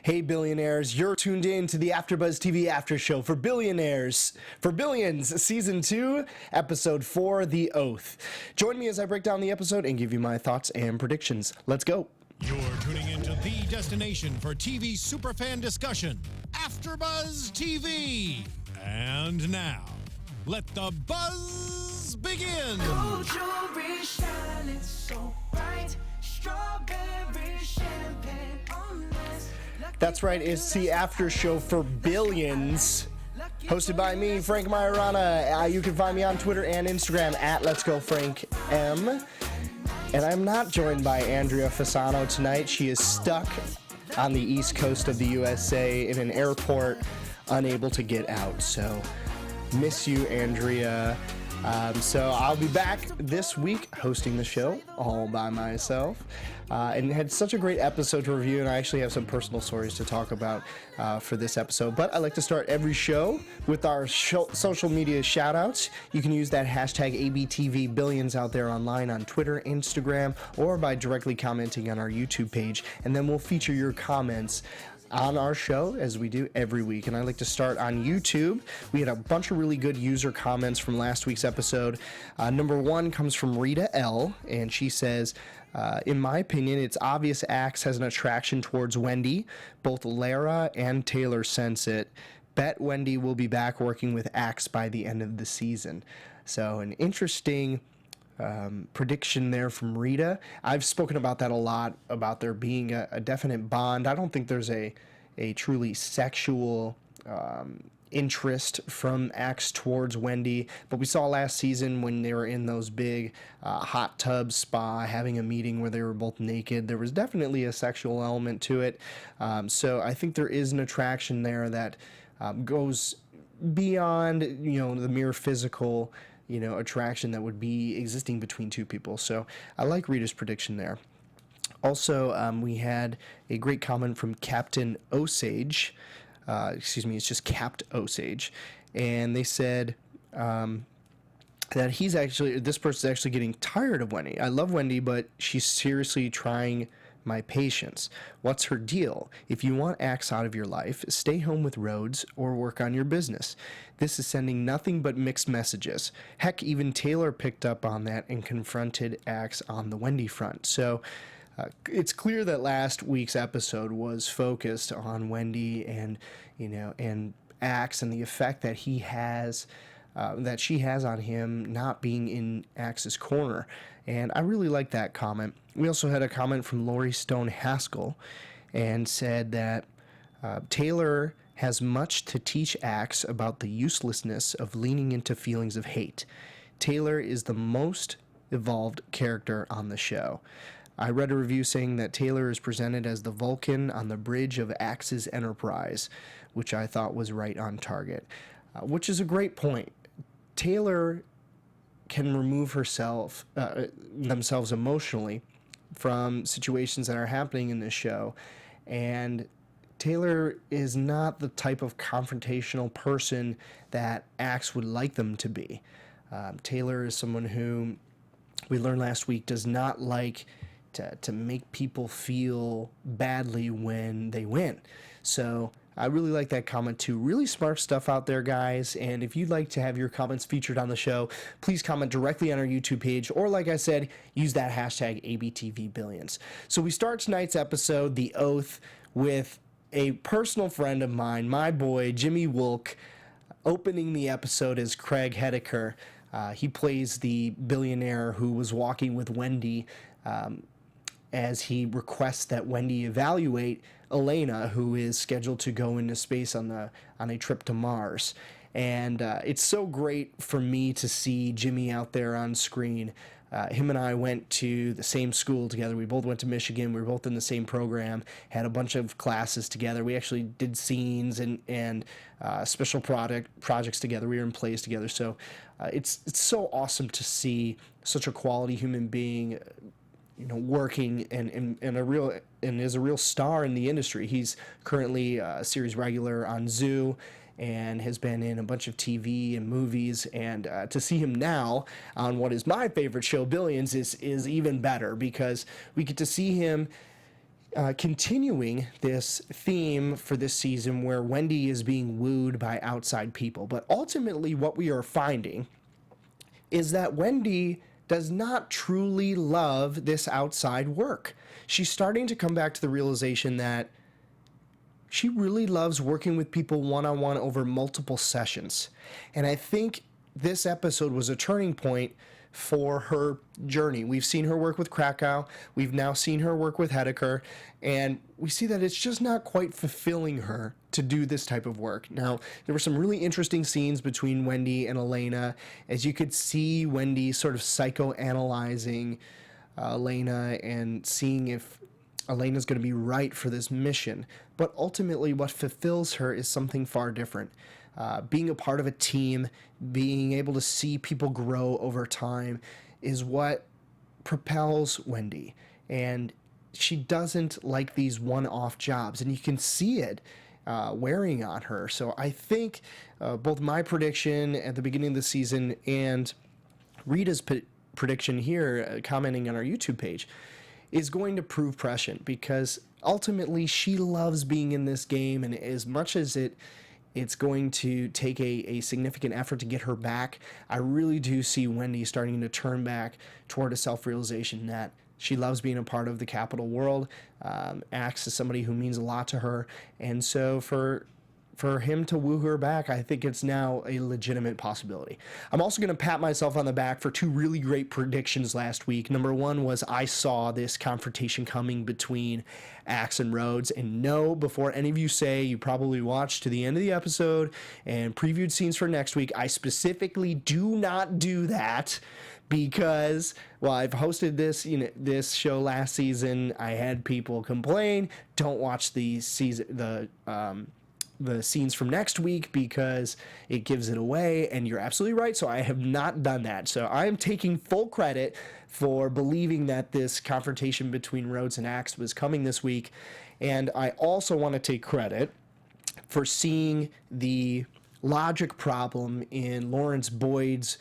Hey billionaires, you're tuned in to the AFTERBUZZ TV after show for Billions, Season 2, Episode 4, The Oath. Join me as I break down the episode and give you my thoughts and predictions. Let's go. You're tuning into the destination for TV superfan discussion, AFTERBUZZ TV. And now, let the buzz begin. Gold jewelry shining so bright, strawberry champagne on us. That's right, it's the after show for Billions, hosted by me, Frank Maiorana. You can find me on Twitter and Instagram at Let's Go Frank M. And I'm not joined by Andrea Fasano tonight. She is stuck on the east coast of the USA in an airport, unable to get out. So, miss you, Andrea. So I'll be back this week hosting the show all by myself. And had such a great episode to review, and I actually have some personal stories to talk about for this episode. But I like to start every show with our social media shout-outs. You can use that hashtag ABTV Billions out there online on Twitter, Instagram, or by directly commenting on our YouTube page. And then we'll feature your comments on our show as we do every week. And I like to start on YouTube. We had a bunch of really good user comments from last week's episode. Number one comes from Rita L, and she says, in my opinion, it's obvious Axe has an attraction towards Wendy. Both Lara and Taylor sense it. Bet Wendy will be back working with Axe by the end of the season. So an interesting prediction there from Rita. I've spoken about that a lot, about there being a definite bond. I don't think there's a truly sexual interest from Axe towards Wendy, but we saw last season when they were in those big hot tub spa having a meeting where they were both naked, there was definitely a sexual element to it. So I think there is an attraction there that goes beyond, the mere physical attraction that would be existing between two people. So I like Rita's prediction there. Also, we had a great comment from Captain Osage. It's just Capt Osage. And they said that this person's actually getting tired of Wendy. I love Wendy, but she's seriously trying my patience. What's her deal? If you want Axe out of your life, stay home with Rhoades or work on your business. This is sending nothing but mixed messages. Heck, even Taylor picked up on that and confronted Axe on the Wendy front. So it's clear that last week's episode was focused on Wendy and Axe and the effect that he has, that she has on him not being in Axe's corner. And I really like that comment. We also had a comment from Lori Stone Haskell and said that Taylor has much to teach Axe about the uselessness of leaning into feelings of hate. Taylor is the most evolved character on the show. I read a review saying that Taylor is presented as the Vulcan on the bridge of Axe's Enterprise, which I thought was right on target, which is a great point. Taylor can remove themselves emotionally from situations that are happening in this show, and Taylor is not the type of confrontational person that Axe would like them to be. Taylor is someone who, we learned last week, does not like to make people feel badly when they win. So I really like that comment too. Really smart stuff out there, guys. And if you'd like to have your comments featured on the show, please comment directly on our YouTube page, or like I said, use that hashtag ABTVBillions. So we start tonight's episode, The Oath, with a personal friend of mine, my boy, Jimmy Wolk, opening the episode as Craig Hedeker. He plays the billionaire who was walking with Wendy as he requests that Wendy evaluate Elena, who is scheduled to go into space on a trip to Mars. And it's so great for me to see Jimmy out there on screen. Him and I went to the same school together. We both went to Michigan. We were both in the same program, had a bunch of classes together. We actually did scenes and special projects together. We were in plays together. So it's so awesome to see such a quality human being working and is a real star in the industry. He's currently a series regular on Zoo and has been in a bunch of TV and movies, and to see him now on what is my favorite show, Billions, is even better, because we get to see him continuing this theme for this season where Wendy is being wooed by outside people. But ultimately, what we are finding is that Wendy does not truly love this outside work. She's starting to come back to the realization that she really loves working with people one-on-one over multiple sessions. And I think this episode was a turning point for her journey. We've seen her work with Krakow. We've now seen her work with Hedeker. And we see that it's just not quite fulfilling her to do this type of work. Now, there were some really interesting scenes between Wendy and Elena, as you could see Wendy sort of psychoanalyzing Elena and seeing if Elena's going to be right for this mission. But ultimately, what fulfills her is something far different. Being a part of a team, being able to see people grow over time is what propels Wendy. And she doesn't like these one-off jobs, and you can see it wearing on her. So I think both my prediction at the beginning of the season and Rita's prediction here, commenting on our YouTube page, is going to prove prescient, because ultimately she loves being in this game, and as much as it's going to take a significant effort to get her back, I really do see Wendy starting to turn back toward a self-realization that she loves being a part of the Capital world. Axe is somebody who means a lot to her, and so for him to woo her back, I think it's now a legitimate possibility. I'm also going to pat myself on the back for two really great predictions last week. Number one was I saw this confrontation coming between Axe and Rhoades, and no, before any of you say you probably watched to the end of the episode and previewed scenes for next week, I specifically do not do that, because, well, I've hosted this show last season. I had people complain, don't watch the scenes from next week because it gives it away, and you're absolutely right. So I have not done that. So I am taking full credit for believing that this confrontation between Rhoades and Axe was coming this week. And I also want to take credit for seeing the logic problem in Lawrence Boyd's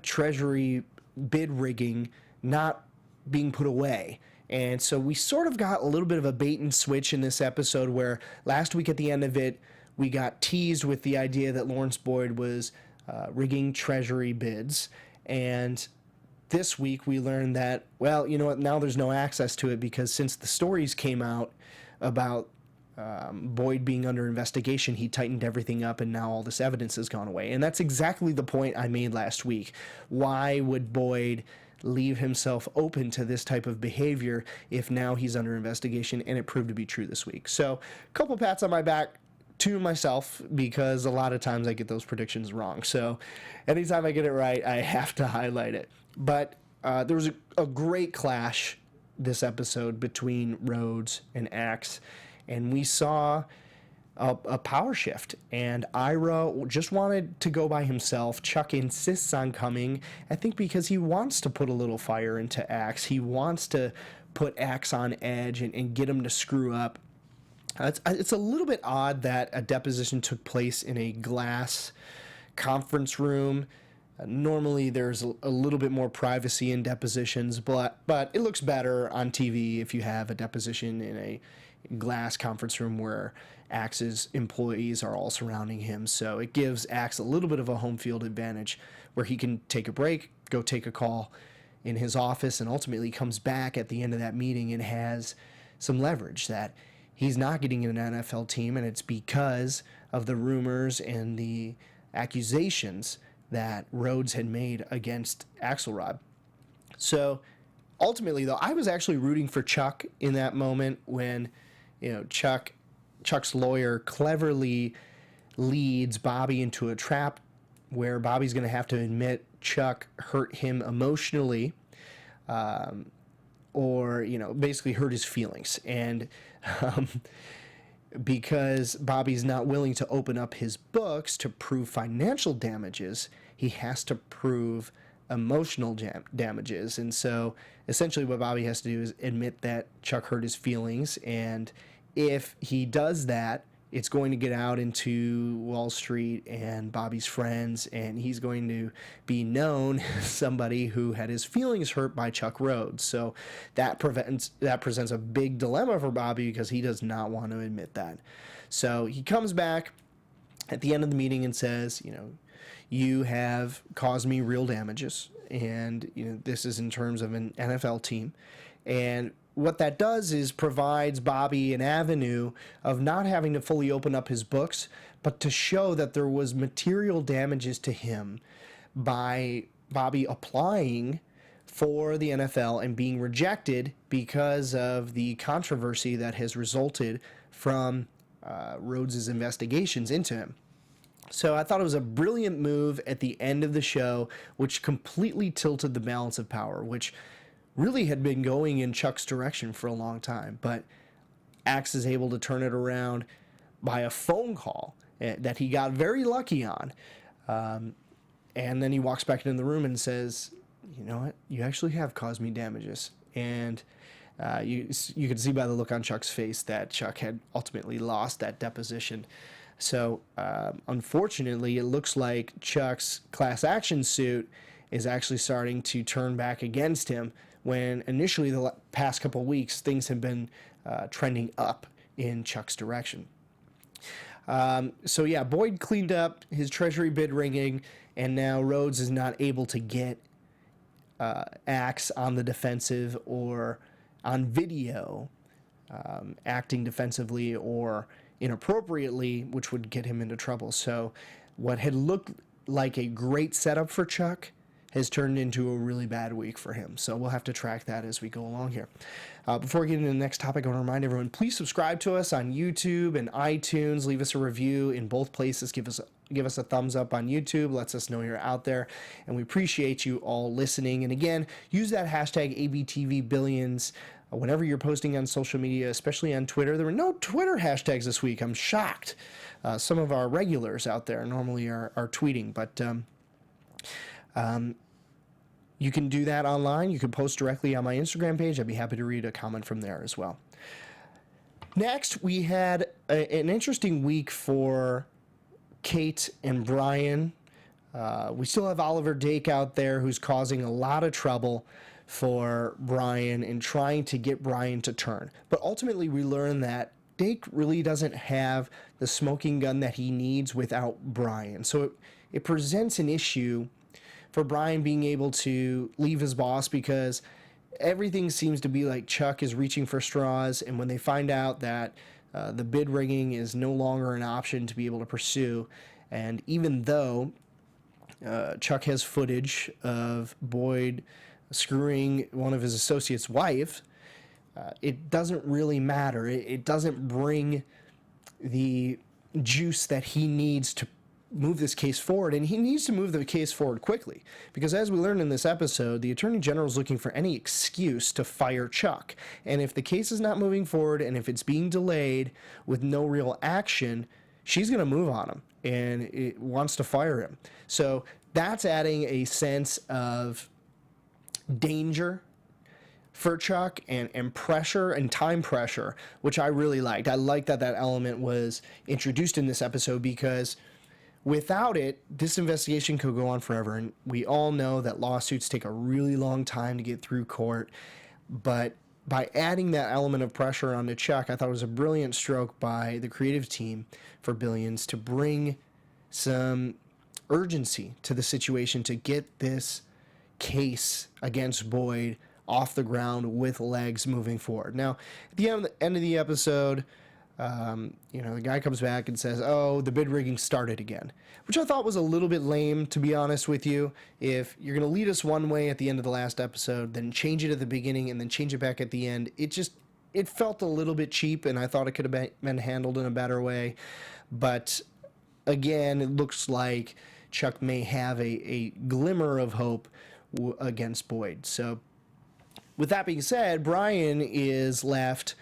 Treasury bid rigging not being put away. And so we sort of got a little bit of a bait and switch in this episode, where last week at the end of it, we got teased with the idea that Lawrence Boyd was rigging Treasury bids. And this week we learned that, well, you know what, now there's no access to it, because since the stories came out about Boyd being under investigation, he tightened everything up, and now all this evidence has gone away. And that's exactly the point I made last week. Why would Boyd leave himself open to this type of behavior if now he's under investigation? And it proved to be true this week. So a couple pats on my back to myself, because a lot of times I get those predictions wrong. So anytime I get it right, I have to highlight it. But there was a great clash this episode between Rhoades and Axe, and we saw a power shift, and Ira just wanted to go by himself. Chuck insists on coming, I think because he wants to put a little fire into Axe. He wants to put Axe on edge and get him to screw up. It's a little bit odd that a deposition took place in a glass conference room. Normally there's a little bit more privacy in depositions, but it looks better on TV if you have a deposition in a glass conference room where Axe's employees are all surrounding him. So it gives Axe a little bit of a home field advantage, where he can take a break, go take a call in his office, and ultimately comes back at the end of that meeting and has some leverage that he's not getting an NFL team, and it's because of the rumors and the accusations that Rhoades had made against Axelrod. So ultimately, though, I was actually rooting for Chuck in that moment when, Chuck's lawyer cleverly leads Bobby into a trap where Bobby's going to have to admit Chuck hurt him emotionally, or, basically hurt his feelings. And because Bobby's not willing to open up his books to prove financial damages, he has to prove emotional damages. And so essentially what Bobby has to do is admit that Chuck hurt his feelings, and if he does that, it's going to get out into Wall Street and Bobby's friends, and he's going to be known as somebody who had his feelings hurt by Chuck Rhoades. So that presents a big dilemma for Bobby because he does not want to admit that. So he comes back at the end of the meeting and says, you have caused me real damages, and this is in terms of an NFL team. And what that does is provides Bobby an avenue of not having to fully open up his books, but to show that there was material damages to him by Bobby applying for the NFL and being rejected because of the controversy that has resulted from Rhoades' investigations into him. So I thought it was a brilliant move at the end of the show, which completely tilted the balance of power, which really had been going in Chuck's direction for a long time. But Axe is able to turn it around by a phone call that he got very lucky on. And then he walks back into the room and says, you know what, you actually have caused me damages. And you can see by the look on Chuck's face that Chuck had ultimately lost that deposition. So, unfortunately, it looks like Chuck's class action suit is actually starting to turn back against him, when initially the past couple of weeks things have been trending up in Chuck's direction. So yeah, Boyd cleaned up his treasury bid ringing, and now Rhoades is not able to get Axe on the defensive or on video acting defensively or inappropriately, which would get him into trouble. So what had looked like a great setup for Chuck has turned into a really bad week for him. So we'll have to track that as we go along here. Before we get into the next topic, I want to remind everyone, please subscribe to us on YouTube and iTunes. Leave us a review in both places. Give us a thumbs up on YouTube. Lets us know you're out there. And we appreciate you all listening. And again, use that hashtag ABTV Billions whenever you're posting on social media, especially on Twitter. There were no Twitter hashtags this week. I'm shocked. Some of our regulars out there normally are tweeting, but you can do that online. You can post directly on my Instagram page. I'd be happy to read a comment from there as well. Next, we had an interesting week for Kate and Brian. We still have Oliver Dake out there, who's causing a lot of trouble for Brian and trying to get Brian to turn. But ultimately, we learn that Dake really doesn't have the smoking gun that he needs without Brian. So it presents an issue for Brian being able to leave his boss, because everything seems to be like Chuck is reaching for straws, and when they find out that the bid rigging is no longer an option to be able to pursue, and even though Chuck has footage of Boyd screwing one of his associates' wife, it doesn't really matter. It doesn't bring the juice that he needs to move this case forward, and he needs to move the case forward quickly, because as we learned in this episode, the Attorney General is looking for any excuse to fire Chuck, and if the case is not moving forward and if it's being delayed with no real action, she's going to move on him and it wants to fire him. So that's adding a sense of danger for Chuck and pressure and time pressure, which I really liked. I like that element was introduced in this episode, because without it, this investigation could go on forever. And we all know that lawsuits take a really long time to get through court. But by adding that element of pressure onto Chuck, I thought it was a brilliant stroke by the creative team for Billions to bring some urgency to the situation, to get this case against Boyd off the ground with legs moving forward. Now, at the end of the episode, the guy comes back and says, oh, the bid rigging started again, which I thought was a little bit lame, to be honest with you. If you're going to lead us one way at the end of the last episode, then change it at the beginning and then change it back at the end. It felt a little bit cheap, and I thought it could have been handled in a better way. But again, it looks like Chuck may have a glimmer of hope against Boyd. So with that being said, Brian is left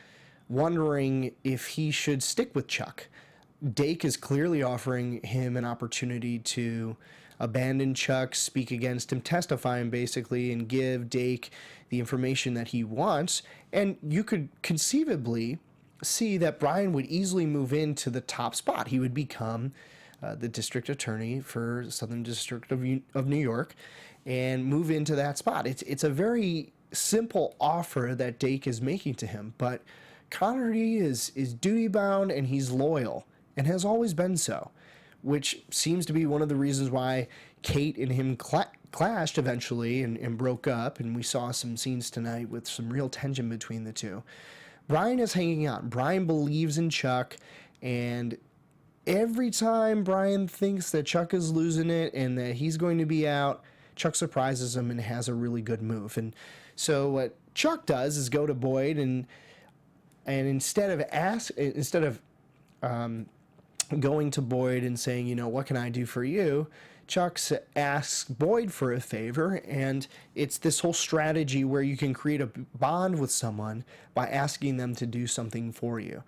wondering if he should stick with Chuck. Dake is clearly offering him an opportunity to abandon Chuck, speak against him, testify him basically, and give Dake the information that he wants. And you could conceivably see that Brian would easily move into the top spot. He would become the district attorney for Southern District of New York and move into that spot. It's a very simple offer that Dake is making to him, but Connery is duty bound and he's loyal and has always been so, which seems to be one of the reasons why Kate and him clashed eventually and broke up, and we saw some scenes tonight with some real tension between the two. Brian is hanging on. Brian believes in Chuck, and every time Brian thinks that Chuck is losing it and that he's going to be out, Chuck surprises him and has a really good move. And so what Chuck does is go to Boyd and instead of going to Boyd and saying, you know, what can I do for you? Chuck asks Boyd for a favor, and it's this whole strategy where you can create a bond with someone by asking them to do something for you.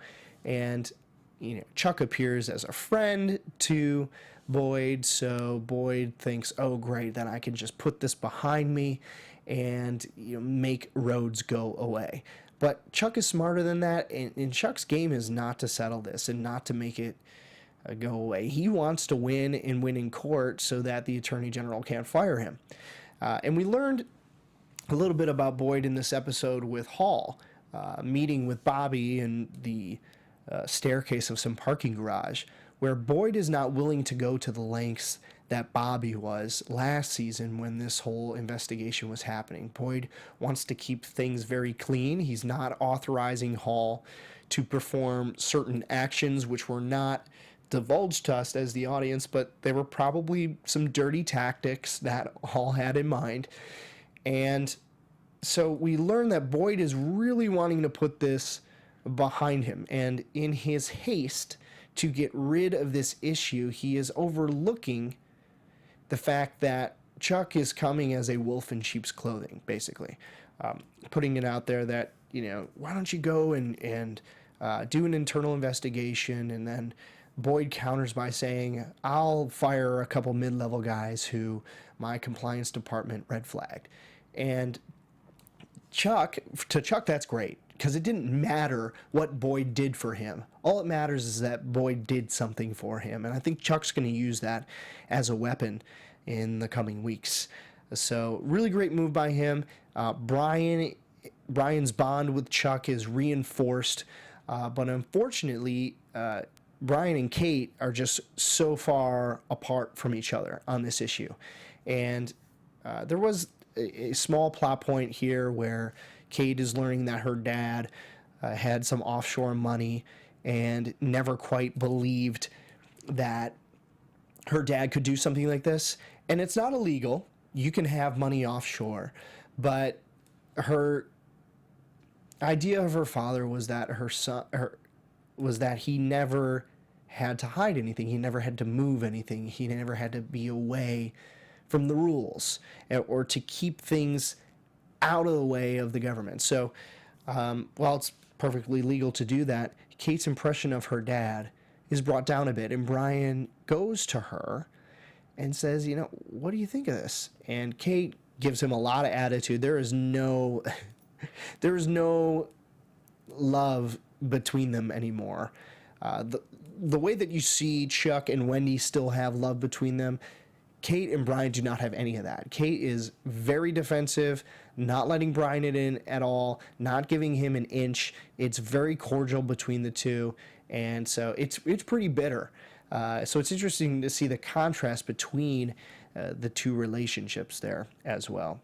And, you know, Chuck appears as a friend to Boyd, so Boyd thinks, oh, great, then I can just put this behind me and, you know, make Rhoades go away. But Chuck is smarter than that, and Chuck's game is not to settle this and not to make it go away. He wants to win and win in court so that the Attorney General can't fire him. And we learned a little bit about Boyd in this episode with Hall, meeting with Bobby in the staircase of some parking garage, where Boyd is not willing to go to the lengths that Bobby was last season when this whole investigation was happening. Boyd wants to keep things very clean. He's not authorizing Hall to perform certain actions which were not divulged to us as the audience, but they were probably some dirty tactics that Hall had in mind. And so we learn that Boyd is really wanting to put this behind him, and in his haste to get rid of this issue, he is overlooking the fact that Chuck is coming as a wolf in sheep's clothing, basically. Putting it out there that, you know, why don't you go and do an internal investigation? And then Boyd counters by saying, I'll fire a couple mid-level guys who my compliance department red flagged. And to Chuck, that's great, because it didn't matter what Boyd did for him. All it matters is that Boyd did something for him. And I think Chuck's going to use that as a weapon in the coming weeks. So really great move by him. Brian's bond with Chuck is reinforced. But unfortunately, Brian and Kate are just so far apart from each other on this issue. And there was a small plot point here where Kate is learning that her dad had some offshore money and never quite believed that her dad could do something like this. And it's not illegal. You can have money offshore. But her idea of her father was that that he never had to hide anything. He never had to move anything. He never had to be away from the rules or to keep things out of the way of the government. So while it's perfectly legal to do that, Kate's impression of her dad is brought down a bit, and Brian goes to her and says, you know, what do you think of this? And Kate gives him a lot of attitude. There is no love between them anymore. The way that you see Chuck and Wendy still have love between them, Kate and Brian do not have any of that. Kate is very defensive, not letting Brian in at all, not giving him an inch. It's very cordial between the two, and so it's pretty bitter. So it's interesting to see the contrast between the two relationships there as well.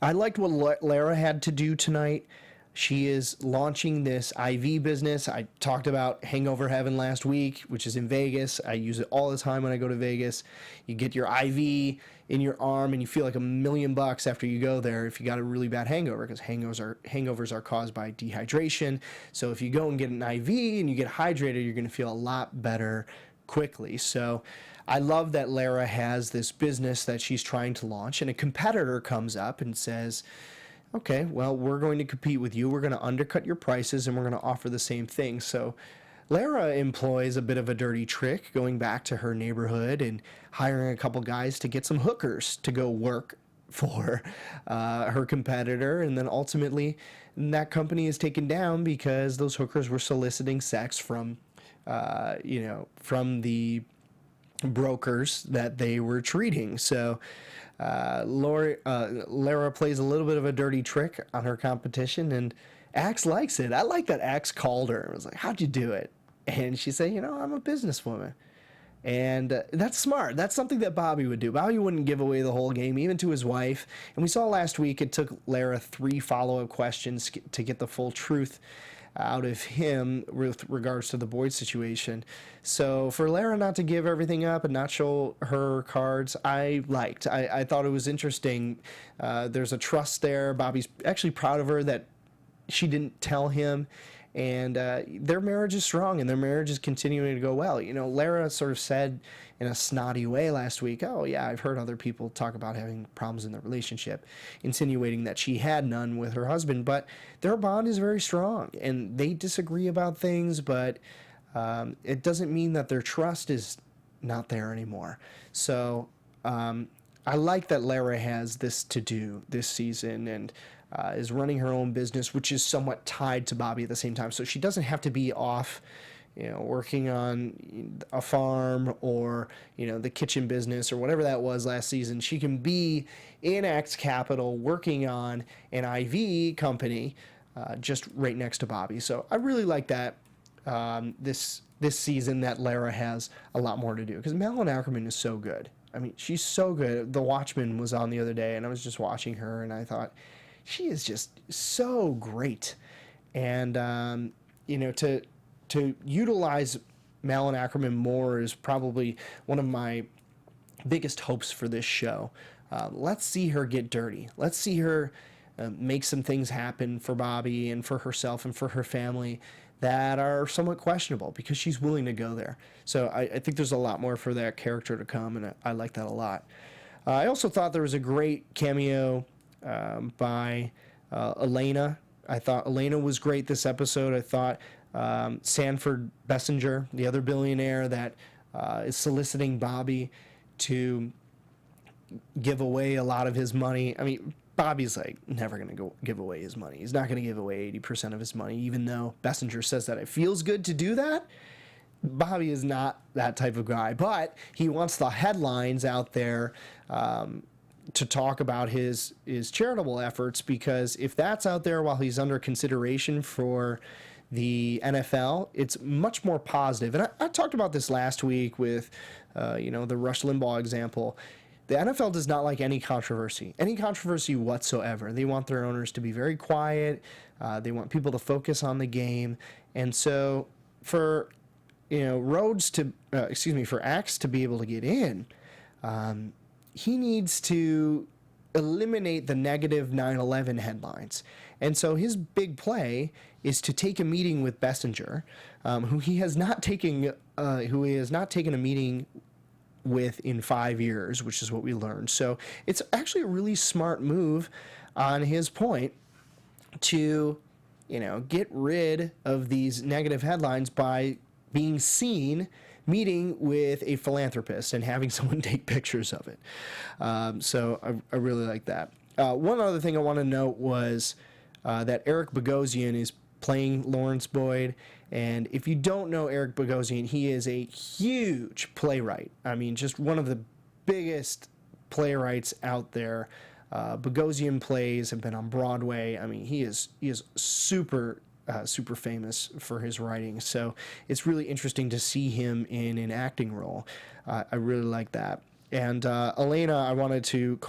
I liked what Lara had to do tonight. She is launching this IV business. I talked about Hangover Heaven last week, which is in Vegas. I use it all the time when I go to Vegas. You get your IV in your arm and you feel like $1 million after you go there if you got a really bad hangover, because hangovers are caused by dehydration. So if you go and get an IV and you get hydrated, you're going to feel a lot better quickly. So I love that Lara has this business that she's trying to launch, and a competitor comes up and says, okay, well, we're going to compete with you. We're going to undercut your prices, and we're going to offer the same thing. So Lara employs a bit of a dirty trick, going back to her neighborhood and hiring a couple guys to get some hookers to go work for her competitor, and then ultimately that company is taken down because those hookers were soliciting sex from from the brokers that they were treating. So Lara plays a little bit of a dirty trick on her competition, and Axe likes it. I like that Axe called her and was like, "How'd you do it?" And she said, "I'm a businesswoman." And that's smart. That's something that Bobby would do. Bobby wouldn't give away the whole game, even to his wife. And we saw last week it took Lara 3 follow-up questions to get the full truth out of him with regards to the Boyd situation. So for Lara not to give everything up and not show her cards, I liked. I thought it was interesting. There's a trust there. Bobby's actually proud of her that she didn't tell him. And their marriage is strong, and their marriage is continuing to go well. Lara sort of said in a snotty way last week, "Oh, yeah, I've heard other people talk about having problems in their relationship," insinuating that she had none with her husband. But their bond is very strong, and they disagree about things, but it doesn't mean that their trust is not there anymore. So I like that Lara has this to do this season, and is running her own business, which is somewhat tied to Bobby at the same time. So she doesn't have to be off, working on a farm or, the kitchen business or whatever that was last season. She can be in Axe Capital working on an IV company just right next to Bobby. So I really like that this season that Lara has a lot more to do, because Malin Ackerman is so good. I mean, she's so good. The Watchmen was on the other day, and I was just watching her, and I thought, she is just so great. And, to utilize Malin Ackerman more is probably one of my biggest hopes for this show. Let's see her get dirty. Let's see her make some things happen for Bobby and for herself and for her family that are somewhat questionable, because she's willing to go there. So I think there's a lot more for that character to come, and I like that a lot. I also thought there was a great cameo by Elena. I thought Elena was great this episode. I thought Sanford Bessinger, the other billionaire that is soliciting Bobby to give away a lot of his money. I mean, Bobby's never going to give away his money. He's not going to give away 80% of his money, even though Bessinger says that it feels good to do that. Bobby is not that type of guy, but he wants the headlines out there to talk about his charitable efforts, because if that's out there while he's under consideration for the NFL, it's much more positive. And I talked about this last week with, the Rush Limbaugh example. The NFL does not like any controversy whatsoever. They want their owners to be very quiet. They want people to focus on the game. And so for, for Axe to be able to get in, he needs to eliminate the negative 9/11 headlines. And so his big play is to take a meeting with Bessinger, who he has not taken a meeting with in 5 years, which is what we learned. So it's actually a really smart move on his point to, get rid of these negative headlines by being seen meeting with a philanthropist and having someone take pictures of it. So I really like that. One other thing I want to note was that Eric Bogosian is playing Lawrence Boyd. And if you don't know Eric Bogosian, he is a huge playwright. I mean, just one of the biggest playwrights out there. Bogosian plays have been on Broadway. I mean, he is super famous for his writing. So it's really interesting to see him in an acting role. I really like that. And Elena, I wanted to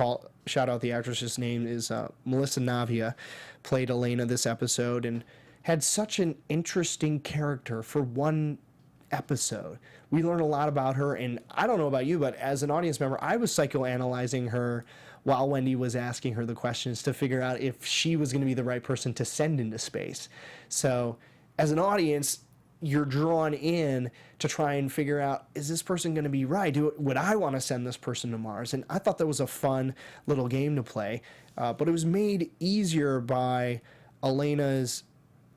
shout out the actress's name is Melissa Navia, played Elena this episode and had such an interesting character for one episode. We learned a lot about her, and I don't know about you, but as an audience member, I was psychoanalyzing her while Wendy was asking her the questions to figure out if she was going to be the right person to send into space. So as an audience, you're drawn in to try and figure out, is this person going to be right? Would I want to send this person to Mars? And I thought that was a fun little game to play, but it was made easier by Elena's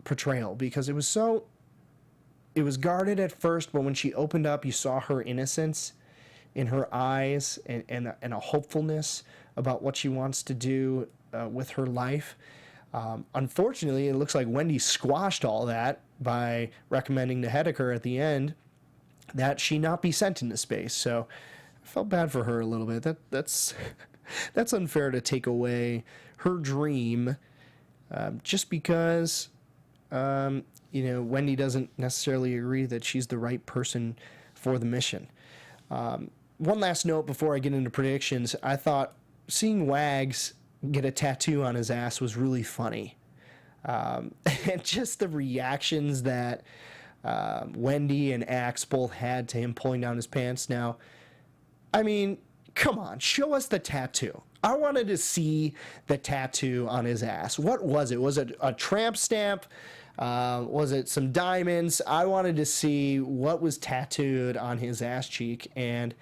portrayal, because it was guarded at first, but when she opened up, you saw her innocence in her eyes and a hopefulness about what she wants to do with her life. Unfortunately, it looks like Wendy squashed all that by recommending to Hedeker at the end that she not be sent into space. So I felt bad for her a little bit. That's that's unfair to take away her dream just because Wendy doesn't necessarily agree that she's the right person for the mission. One last note before I get into predictions. I thought seeing Wags get a tattoo on his ass was really funny. And just the reactions that Wendy and Axe both had to him pulling down his pants. Now, I mean, come on, show us the tattoo. I wanted to see the tattoo on his ass. What was it? Was it a tramp stamp? Was it some diamonds? I wanted to see what was tattooed on his ass cheek. And,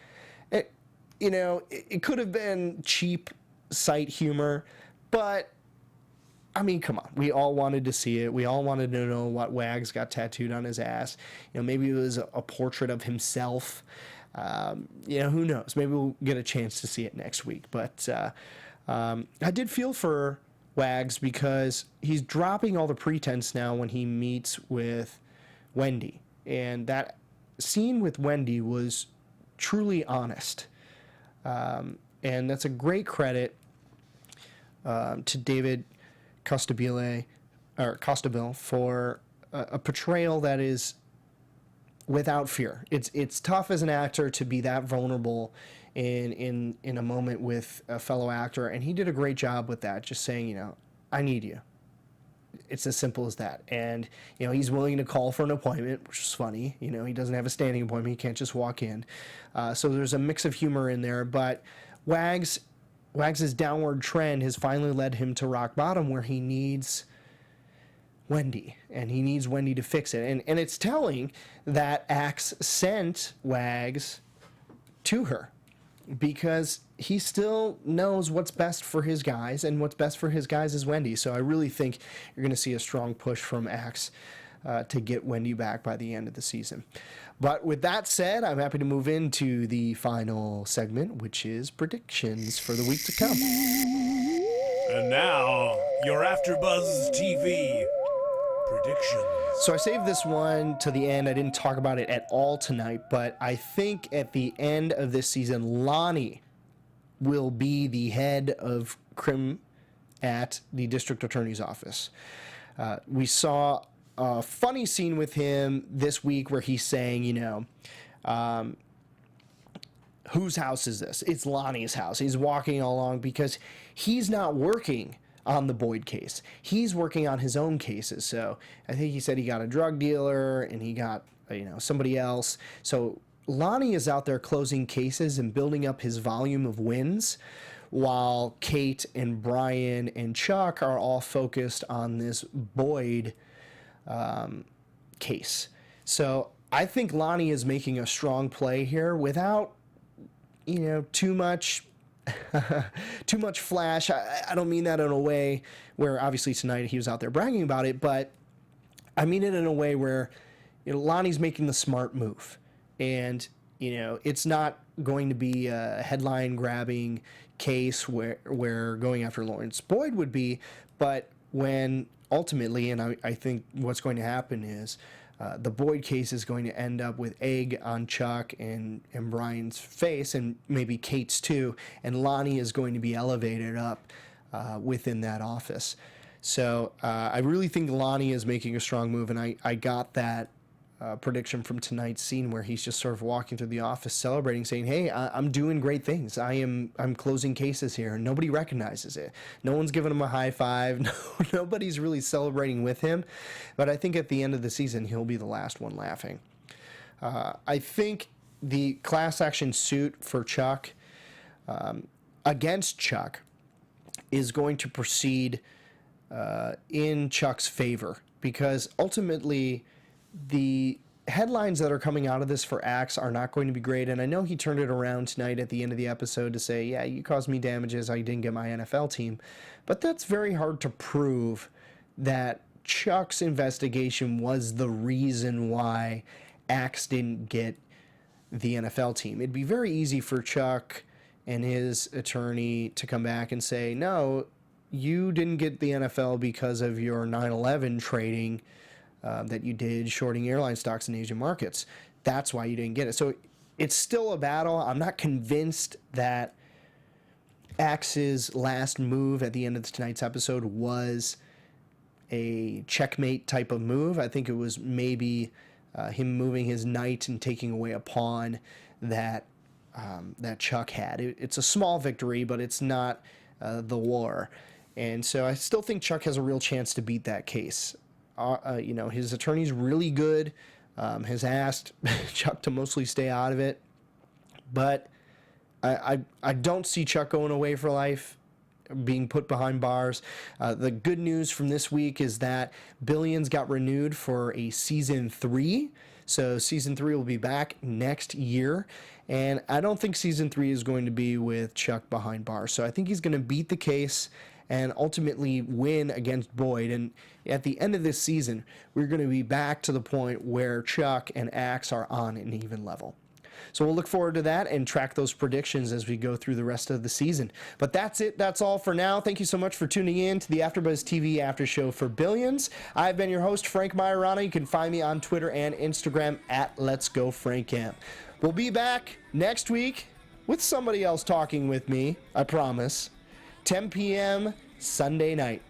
it could have been cheap sight humor, but I mean, come on. We all wanted to see it. We all wanted to know what Wags got tattooed on his ass. Maybe it was a portrait of himself. Who knows? Maybe we'll get a chance to see it next week. But I did feel for Wags because he's dropping all the pretense now when he meets with Wendy. And that scene with Wendy was truly honest. And that's a great credit to David Costabile for a portrayal that is without fear. It's tough as an actor to be that vulnerable in a moment with a fellow actor, and he did a great job with that, just saying, I need you. It's as simple as that. And, he's willing to call for an appointment, which is funny. He doesn't have a standing appointment. He can't just walk in. So there's a mix of humor in there, but Wags's downward trend has finally led him to rock bottom where he needs Wendy, and he needs Wendy to fix it. And it's telling that Axe sent Wags to her because he still knows what's best for his guys, and what's best for his guys is Wendy. So I really think you're going to see a strong push from Axe to get Wendy back by the end of the season. But with that said, I'm happy to move into the final segment, which is predictions for the week to come. And now, your AFTERBUZZ TV predictions. So I saved this one to the end. I didn't talk about it at all tonight, but I think at the end of this season, Lonnie will be the head of crim at the district attorney's office. We saw a funny scene with him this week where he's saying, whose house is this? It's Lonnie's house. He's walking along because he's not working on the Boyd case. He's working on his own cases. So I think he said he got a drug dealer and he got, somebody else. So Lonnie is out there closing cases and building up his volume of wins, while Kate and Brian and Chuck are all focused on this Boyd case. So I think Lonnie is making a strong play here without, too much flash. I don't mean that in a way where obviously tonight he was out there bragging about it, but I mean it in a way where Lonnie's making the smart move, and it's not going to be a headline grabbing case where going after Lawrence Boyd would be, but when ultimately, and I think what's going to happen is the Boyd case is going to end up with egg on Chuck and Brian's face, and maybe Kate's too, and Lonnie is going to be elevated up within that office. So I really think Lonnie is making a strong move, and I got that prediction from tonight's scene where he's just sort of walking through the office celebrating, saying, hey, I'm doing great things. I'm closing cases here, and nobody recognizes it. No one's giving him a high five. Nobody's really celebrating with him. But I think at the end of the season, he'll be the last one laughing. I think the class action suit for Chuck against Chuck is going to proceed in Chuck's favor, because ultimately the headlines that are coming out of this for Axe are not going to be great. And I know he turned it around tonight at the end of the episode to say, yeah, you caused me damages, I didn't get my NFL team. But that's very hard to prove that Chuck's investigation was the reason why Axe didn't get the NFL team. It'd be very easy for Chuck and his attorney to come back and say, no, you didn't get the NFL because of your 9/11 trading that you did shorting airline stocks in Asian markets. That's why you didn't get it. So it's still a battle. I'm not convinced that Axe's last move at the end of tonight's episode was a checkmate type of move. I think it was maybe him moving his knight and taking away a pawn that Chuck had. It's a small victory, but it's not the war. And so I still think Chuck has a real chance to beat that case. His attorney's really good, has asked Chuck to mostly stay out of it. But I don't see Chuck going away for life, being put behind bars. The good news from this week is that Billions got renewed for a season 3. So season 3 will be back next year. And I don't think season 3 is going to be with Chuck behind bars. So I think he's going to beat the case and ultimately win against Boyd. And at the end of this season, we're going to be back to the point where Chuck and Axe are on an even level. So we'll look forward to that and track those predictions as we go through the rest of the season. But that's it. That's all for now. Thank you so much for tuning in to the AfterBuzz TV After Show for Billions. I've been your host, Frank Maiorana. You can find me on Twitter and Instagram at Let's Go Frank Camp. We'll be back next week with somebody else talking with me, I promise. 10 p.m. Sunday night.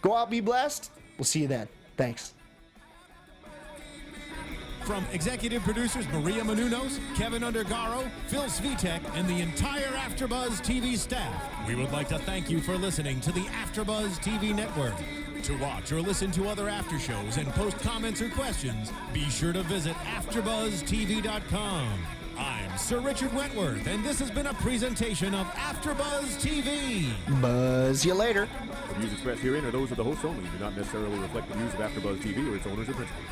Go out, be blessed. We'll see you then. Thanks. From executive producers Maria Menounos, Kevin Undergaro, Phil Svitek, and the entire AfterBuzz TV staff, we would like to thank you for listening to the AfterBuzz TV network. To watch or listen to other after shows and post comments or questions, be sure to visit AfterBuzzTV.com. I'm Sir Richard Wentworth, and this has been a presentation of AfterBuzz TV. Buzz you later. The views expressed herein are those of the hosts only and do not necessarily reflect the views of AfterBuzz TV or its owners or principals.